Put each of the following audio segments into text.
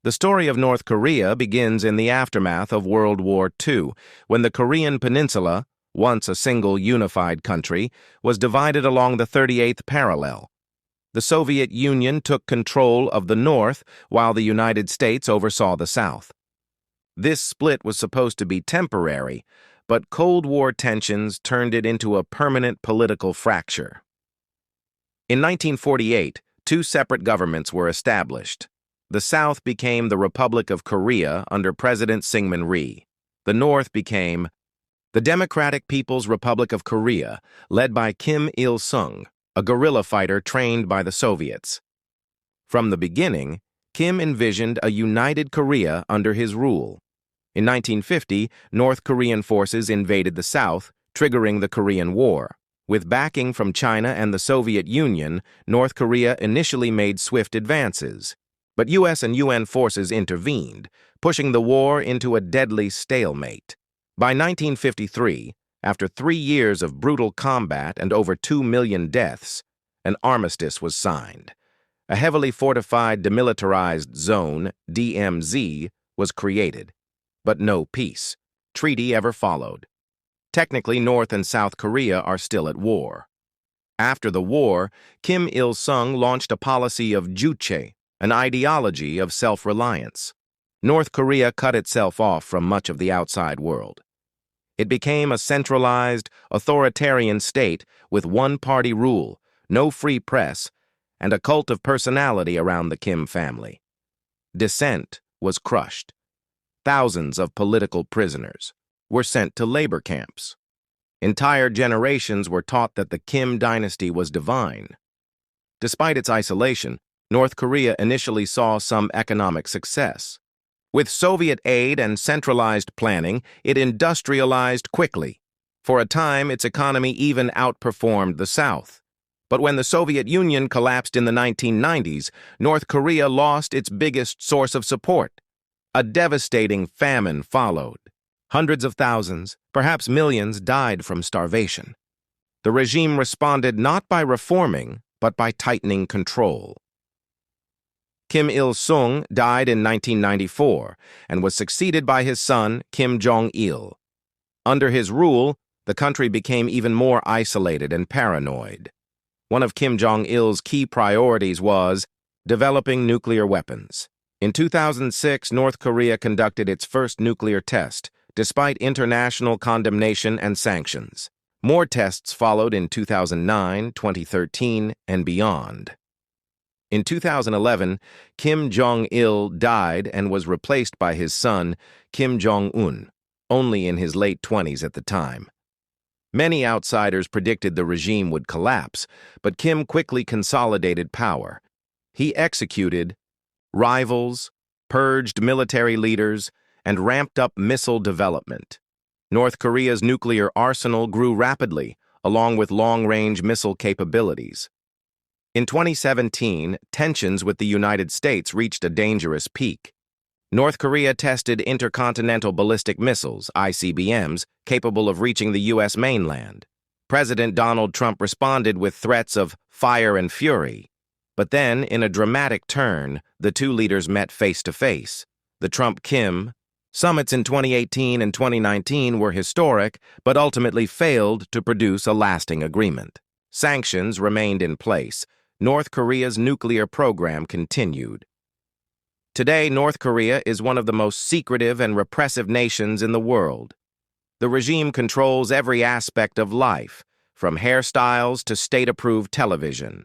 The story of North Korea begins in the aftermath of World War II, when the Korean peninsula, once a single unified country, was divided along the 38th parallel. The Soviet Union took control of the North, while the United States oversaw the South. This split was supposed to be temporary, but Cold War tensions turned it into a permanent political fracture. In 1948, two separate governments were established. The South became the Republic of Korea under President Syngman Rhee. The North became the Democratic People's Republic of Korea, led by Kim Il-sung, a guerrilla fighter trained by the Soviets. From the beginning, Kim envisioned a united Korea under his rule. In 1950, North Korean forces invaded the South, triggering the Korean War. With backing from China and the Soviet Union, North Korea initially made swift advances. But U.S. and UN forces intervened, pushing the war into a deadly stalemate. By 1953, after 3 years of brutal combat and over 2 million deaths, an armistice was signed. A heavily fortified demilitarized zone, DMZ, was created. But no peace treaty ever followed. Technically, North and South Korea are still at war. After the war, Kim Il-sung launched a policy of juche, an ideology of self-reliance. North Korea cut itself off from much of the outside world. It became a centralized, authoritarian state with one-party rule, no free press, and a cult of personality around the Kim family. Dissent was crushed. Thousands of political prisoners were sent to labor camps. Entire generations were taught that the Kim dynasty was divine. Despite its isolation, North Korea initially saw some economic success. With Soviet aid and centralized planning, it industrialized quickly. For a time, its economy even outperformed the South. But when the Soviet Union collapsed in the 1990s, North Korea lost its biggest source of support. A devastating famine followed. Hundreds of thousands, perhaps millions, died from starvation. The regime responded not by reforming, but by tightening control. Kim Il-sung died in 1994 and was succeeded by his son, Kim Jong-il. Under his rule, the country became even more isolated and paranoid. One of Kim Jong-il's key priorities was developing nuclear weapons. In 2006, North Korea conducted its first nuclear test, despite international condemnation and sanctions. More tests followed in 2009, 2013, and beyond. In 2011, Kim Jong-il died and was replaced by his son, Kim Jong-un, only in his late 20s at the time. Many outsiders predicted the regime would collapse, but Kim quickly consolidated power. He executed rivals, purged military leaders, and ramped up missile development. North Korea's nuclear arsenal grew rapidly, along with long-range missile capabilities. In 2017, tensions with the United States reached a dangerous peak. North Korea tested intercontinental ballistic missiles, ICBMs, capable of reaching the U.S. mainland. President Donald Trump responded with threats of fire and fury. But then, in a dramatic turn, the two leaders met face-to-face. The Trump-Kim summits in 2018 and 2019 were historic, but ultimately failed to produce a lasting agreement. Sanctions remained in place. North Korea's nuclear program continued. Today, North Korea is one of the most secretive and repressive nations in the world. The regime controls every aspect of life, from hairstyles to state-approved television.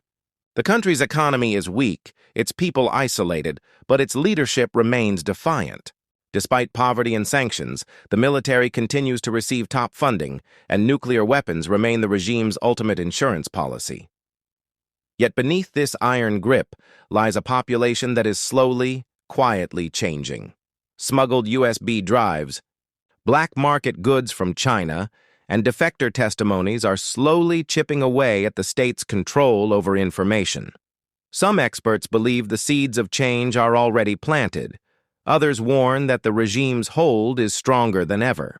The country's economy is weak, its people isolated, but its leadership remains defiant. Despite poverty and sanctions, the military continues to receive top funding, and nuclear weapons remain the regime's ultimate insurance policy. Yet beneath this iron grip lies a population that is slowly, quietly changing. Smuggled USB drives, black market goods from China, and defector testimonies are slowly chipping away at the state's control over information. Some experts believe the seeds of change are already planted. Others warn that the regime's hold is stronger than ever.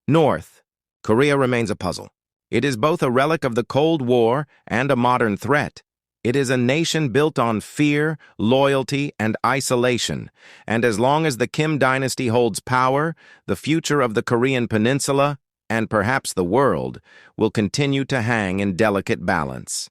North Korea remains a puzzle. It is both a relic of the Cold War and a modern threat. It is a nation built on fear, loyalty, and isolation, and as long as the Kim dynasty holds power, the future of the Korean peninsula, and perhaps the world, will continue to hang in delicate balance.